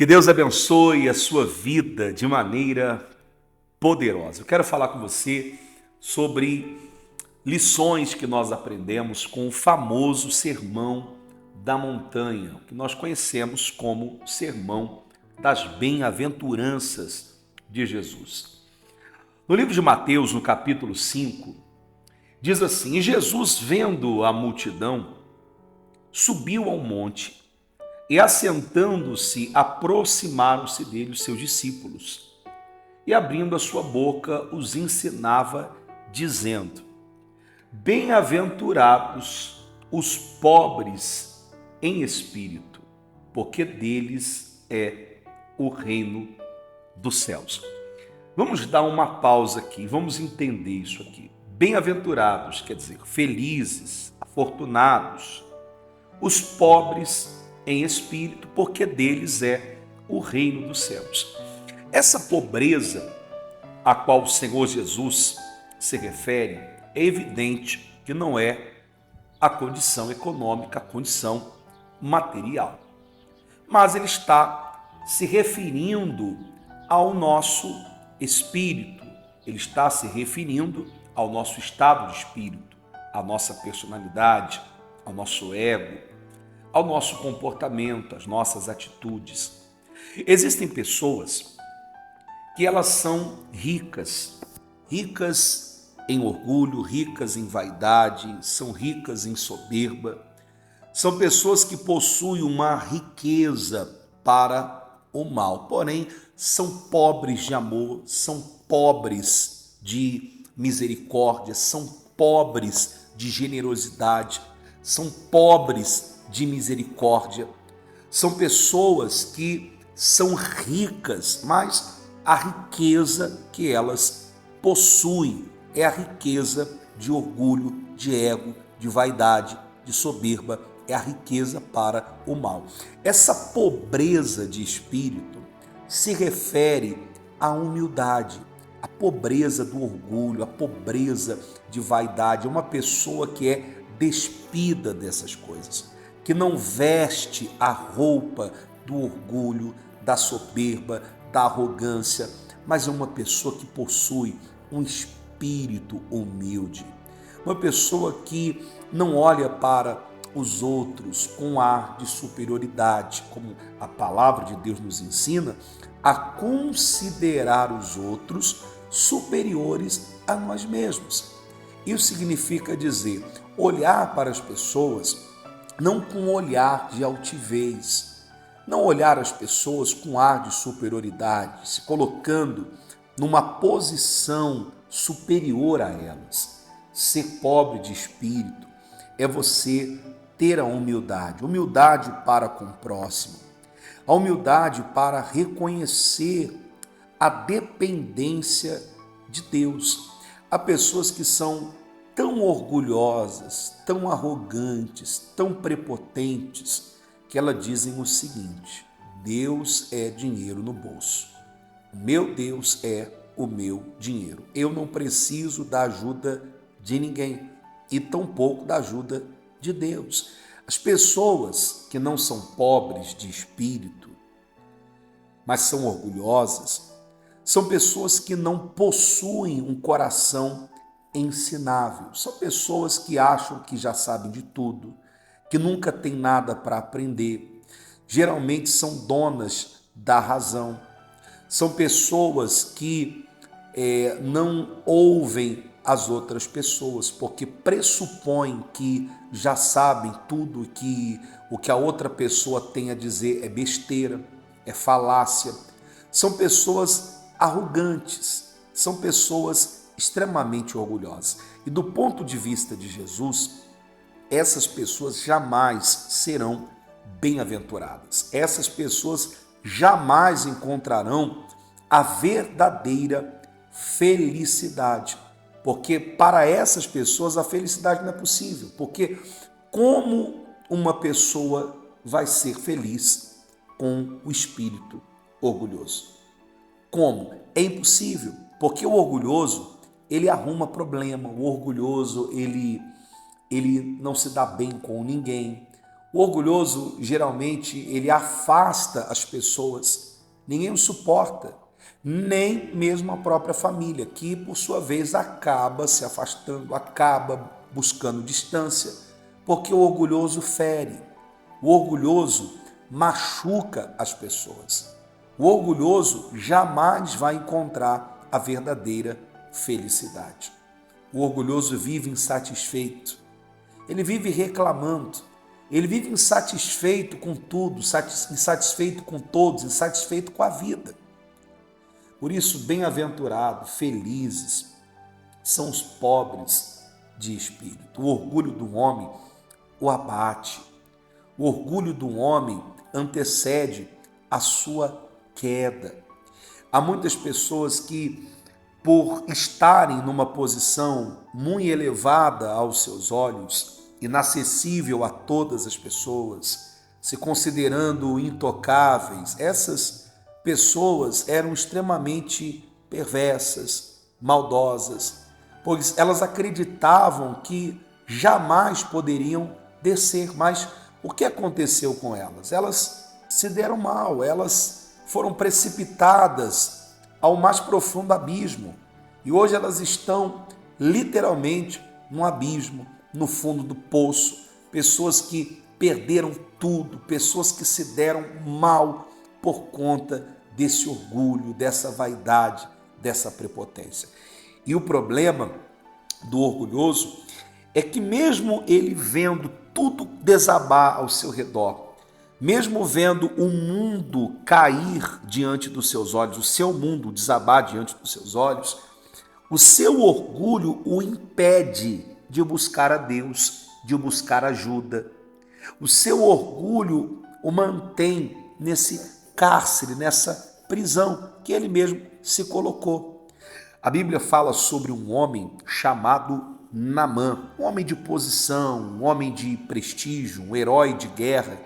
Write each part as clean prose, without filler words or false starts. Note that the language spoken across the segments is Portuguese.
Que Deus abençoe a sua vida de maneira poderosa. Eu quero falar com você sobre lições que nós aprendemos com o famoso Sermão da Montanha, que nós conhecemos como Sermão das Bem-aventuranças de Jesus. No livro de Mateus, no capítulo 5, diz assim: E Jesus, vendo a multidão, subiu ao monte e, assentando-se, aproximaram-se dele os seus discípulos. E, abrindo a sua boca, os ensinava, dizendo: Bem-aventurados os pobres em espírito, porque deles é o reino dos céus. Vamos dar uma pausa aqui, vamos entender isso aqui. Bem-aventurados quer dizer felizes, afortunados, os pobres em espírito, porque deles é o reino dos céus. Essa pobreza a qual o Senhor Jesus se refere, é evidente que não é a condição econômica, a condição material. Mas ele está se referindo ao nosso espírito, ele está se referindo ao nosso estado de espírito, à nossa personalidade, ao nosso ego, ao nosso comportamento, às nossas atitudes. Existem pessoas que elas são ricas em orgulho, ricas em vaidade, são ricas em soberba. São pessoas que possuem uma riqueza para o mal, porém são pobres de amor, são pobres de misericórdia, são pobres de generosidade, são pobres de misericórdia. São pessoas que são ricas, mas a riqueza que elas possuem é a riqueza de orgulho, de ego, de vaidade, de soberba, é a riqueza para o mal. Essa pobreza de espírito se refere à humildade, à pobreza do orgulho, à pobreza de vaidade. É uma pessoa que é despida dessas coisas, que não veste a roupa do orgulho, da soberba, da arrogância, mas é uma pessoa que possui um espírito humilde, uma pessoa que não olha para os outros com ar de superioridade, como a palavra de Deus nos ensina, a considerar os outros superiores a nós mesmos. Isso significa dizer, olhar para as pessoas não com olhar de altivez, não olhar as pessoas com ar de superioridade, se colocando numa posição superior a elas. Ser pobre de espírito é você ter a humildade para com o próximo, a humildade para reconhecer a dependência de Deus. Há pessoas que são tão orgulhosas, tão arrogantes, tão prepotentes, que elas dizem o seguinte: Deus é dinheiro no bolso. O meu Deus é o meu dinheiro. Eu não preciso da ajuda de ninguém e tampouco da ajuda de Deus. As pessoas que não são pobres de espírito, mas são orgulhosas, são pessoas que não possuem um coração ensinável. São pessoas que acham que já sabem de tudo, que nunca têm nada para aprender. Geralmente são donas da razão. São pessoas que não ouvem as outras pessoas, porque pressupõem que já sabem tudo, que o que a outra pessoa tem a dizer é besteira, é falácia. São pessoas arrogantes, são pessoas extremamente orgulhosas. E do ponto de vista de Jesus, essas pessoas jamais serão bem-aventuradas. Essas pessoas jamais encontrarão a verdadeira felicidade, porque para essas pessoas a felicidade não é possível, porque como uma pessoa vai ser feliz com o espírito orgulhoso? Como? É impossível, porque o orgulhoso, ele arruma problema, o orgulhoso, ele não se dá bem com ninguém, O orgulhoso, geralmente, ele afasta as pessoas. Ninguém o suporta, nem mesmo a própria família, que, por sua vez, acaba se afastando, acaba buscando distância, porque o orgulhoso fere, o orgulhoso machuca as pessoas. O orgulhoso jamais vai encontrar a verdadeira felicidade. O orgulhoso vive insatisfeito, ele vive reclamando, ele vive insatisfeito com tudo, insatisfeito com todos, insatisfeito com a vida. Por isso, bem-aventurados, felizes, são os pobres de espírito. O orgulho do homem o abate. O orgulho do homem antecede a sua queda. Há muitas pessoas que, por estarem numa posição muito elevada aos seus olhos, inacessível a todas as pessoas, se considerando intocáveis, essas pessoas eram extremamente perversas, maldosas, pois elas acreditavam que jamais poderiam descer. Mas o que aconteceu com elas? Elas se deram mal, elas foram precipitadas ao mais profundo abismo. E hoje elas estão literalmente no abismo, no fundo do poço. Pessoas que perderam tudo, pessoas que se deram mal por conta desse orgulho, dessa vaidade, dessa prepotência. E o problema do orgulhoso é que mesmo ele vendo tudo desabar ao seu redor, mesmo vendo o mundo cair diante dos seus olhos, o seu mundo desabar diante dos seus olhos, o seu orgulho o impede de buscar a Deus, de buscar ajuda. O seu orgulho o mantém nesse cárcere, nessa prisão que ele mesmo se colocou. A Bíblia fala sobre um homem chamado Naamã, um homem de posição, um homem de prestígio, um herói de guerra,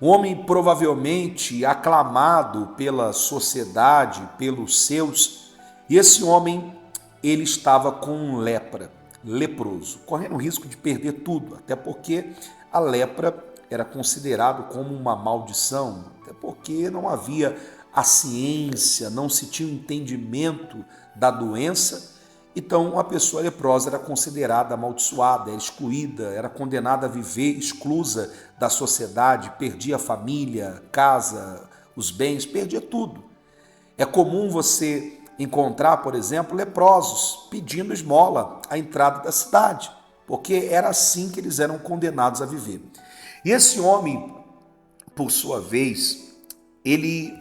um homem provavelmente aclamado pela sociedade, pelos seus, e esse homem, ele estava com lepra, leproso, correndo o risco de perder tudo, até porque a lepra era considerado como uma maldição, até porque não havia a ciência, não se tinha o entendimento da doença. Então, a pessoa leprosa era considerada amaldiçoada, era excluída, era condenada a viver exclusa da sociedade, perdia a família, casa, os bens, perdia tudo. É comum você encontrar, por exemplo, leprosos pedindo esmola à entrada da cidade, porque era assim que eles eram condenados a viver. E esse homem, por sua vez, ele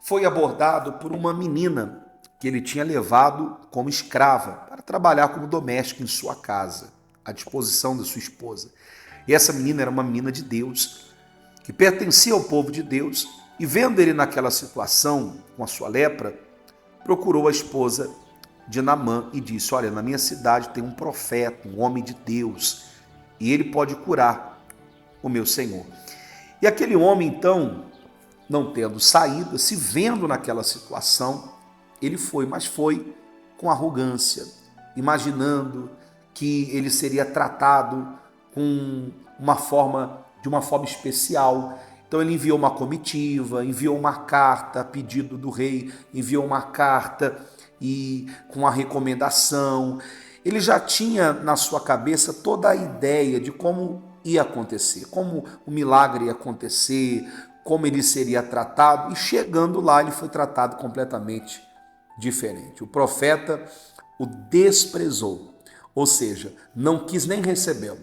foi abordado por uma menina que ele tinha levado como escrava para trabalhar como doméstico em sua casa, à disposição da sua esposa. E essa menina era uma menina de Deus, que pertencia ao povo de Deus, e vendo ele naquela situação, com a sua lepra, procurou a esposa de Naamã e disse: olha, na minha cidade tem um profeta, um homem de Deus, e ele pode curar o meu senhor. E aquele homem, então, não tendo saída, se vendo naquela situação, ele foi, mas foi com arrogância, imaginando que ele seria tratado de uma forma especial. Então ele enviou uma comitiva, enviou uma carta a pedido do rei, enviou uma carta e com a recomendação. Ele já tinha na sua cabeça toda a ideia de como ia acontecer, como o milagre ia acontecer, como ele seria tratado, e chegando lá ele foi tratado completamente diferente. O profeta o desprezou, ou seja, não quis nem recebê-lo.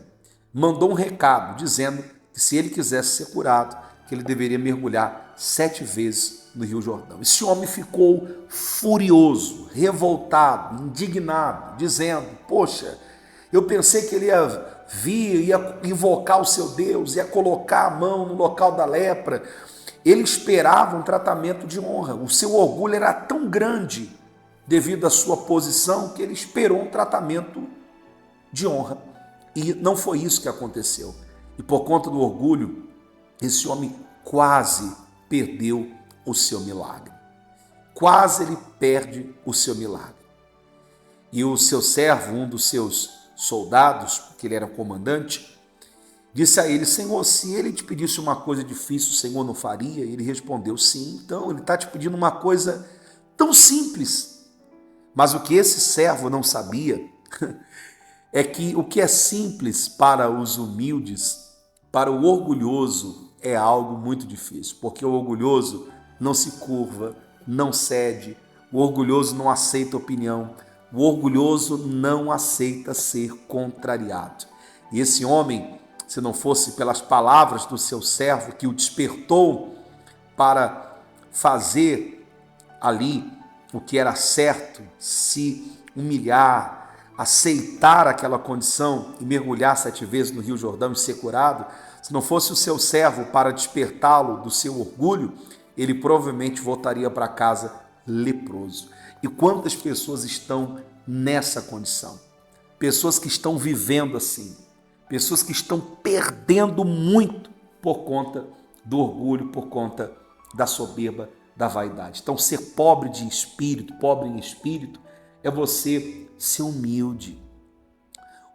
Mandou um recado dizendo que se ele quisesse ser curado, que ele deveria mergulhar 7 vezes no Rio Jordão. Esse homem ficou furioso, revoltado, indignado, dizendo: poxa, eu pensei que ele ia vir, ia invocar o seu Deus, ia colocar a mão no local da lepra. Ele esperava um tratamento de honra. O seu orgulho era tão grande, devido à sua posição, que ele esperou um tratamento de honra. E não foi isso que aconteceu. E por conta do orgulho, esse homem quase perdeu o seu milagre. Quase ele perde o seu milagre. E o seu servo, um dos seus soldados, que ele era comandante, disse a ele: Senhor, se ele te pedisse uma coisa difícil, o Senhor não faria? Ele respondeu: sim. Então ele está te pedindo uma coisa tão simples. Mas o que esse servo não sabia é que o que é simples para os humildes, para o orgulhoso, é algo muito difícil, porque o orgulhoso não se curva, não cede, o orgulhoso não aceita opinião, o orgulhoso não aceita ser contrariado. E esse homem, se não fosse pelas palavras do seu servo que o despertou para fazer ali o que era certo, se humilhar, aceitar aquela condição e mergulhar 7 vezes no Rio Jordão e ser curado, se não fosse o seu servo para despertá-lo do seu orgulho, ele provavelmente voltaria para casa leproso. E quantas pessoas estão nessa condição? Pessoas que estão vivendo assim, pessoas que estão perdendo muito por conta do orgulho, por conta da soberba, da vaidade. Então, ser pobre de espírito, pobre em espírito, é você ser humilde.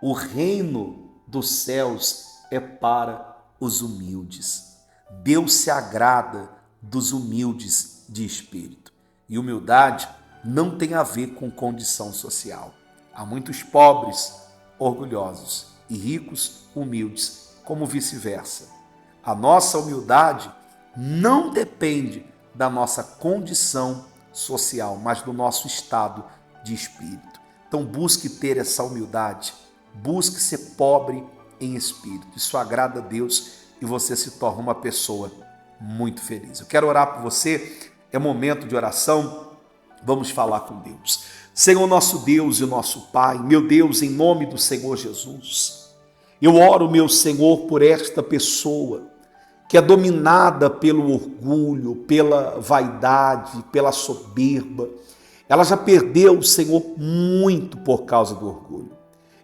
O reino dos céus é para os humildes. Deus se agrada dos humildes de espírito. E humildade não tem a ver com condição social. Há muitos pobres orgulhosos e ricos humildes, como vice-versa. A nossa humildade não depende da nossa condição social, mas do nosso estado de espírito. Então busque ter essa humildade, busque ser pobre em espírito. Isso agrada a Deus e você se torna uma pessoa muito feliz. Eu quero orar por você, é momento de oração, vamos falar com Deus. Senhor nosso Deus e nosso Pai, meu Deus, em nome do Senhor Jesus, eu oro, meu Senhor, por esta pessoa que é dominada pelo orgulho, pela vaidade, pela soberba. Ela já perdeu, Senhor, muito por causa do orgulho.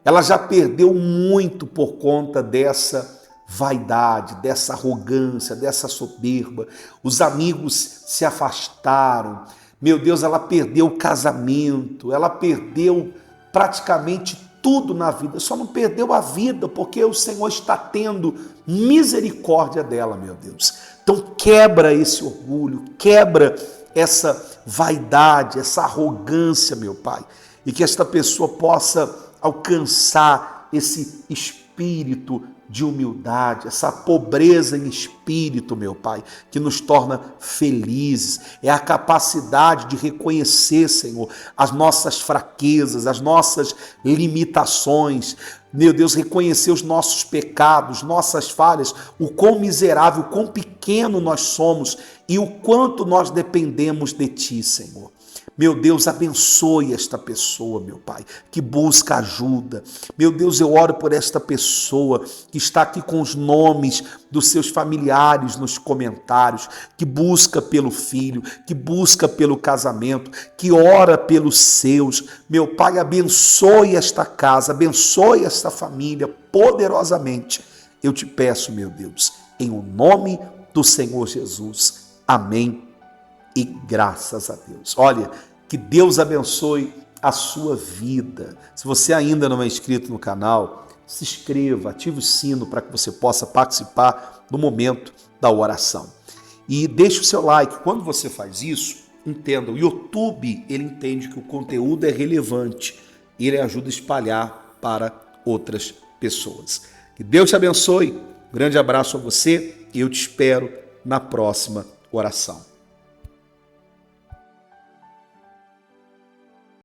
Ela já perdeu muito por conta dessa vaidade, dessa arrogância, dessa soberba. Os amigos se afastaram. Meu Deus, ela perdeu o casamento, ela perdeu praticamente tudo na vida, só não perdeu a vida porque o Senhor está tendo misericórdia dela, meu Deus. Então quebra esse orgulho, quebra essa vaidade, essa arrogância, meu Pai, e que esta pessoa possa alcançar esse espírito de humildade, essa pobreza em espírito, meu Pai, que nos torna felizes. É a capacidade de reconhecer, Senhor, as nossas fraquezas, as nossas limitações. Meu Deus, reconhecer os nossos pecados, nossas falhas, o quão miserável, o quão pequeno nós somos e o quanto nós dependemos de Ti, Senhor. Meu Deus, abençoe esta pessoa, meu Pai, que busca ajuda. Meu Deus, eu oro por esta pessoa que está aqui com os nomes dos seus familiares nos comentários, que busca pelo filho, que busca pelo casamento, que ora pelos seus. Meu Pai, abençoe esta casa, abençoe esta família poderosamente. Eu te peço, meu Deus, em o nome do Senhor Jesus. Amém. E graças a Deus. Olha, que Deus abençoe a sua vida. Se você ainda não é inscrito no canal, se inscreva, ative o sino para que você possa participar do momento da oração. E deixe o seu like. Quando você faz isso, entenda, o YouTube, ele entende que o conteúdo é relevante e ele ajuda a espalhar para outras pessoas. Que Deus te abençoe. Um grande abraço a você e eu te espero na próxima oração.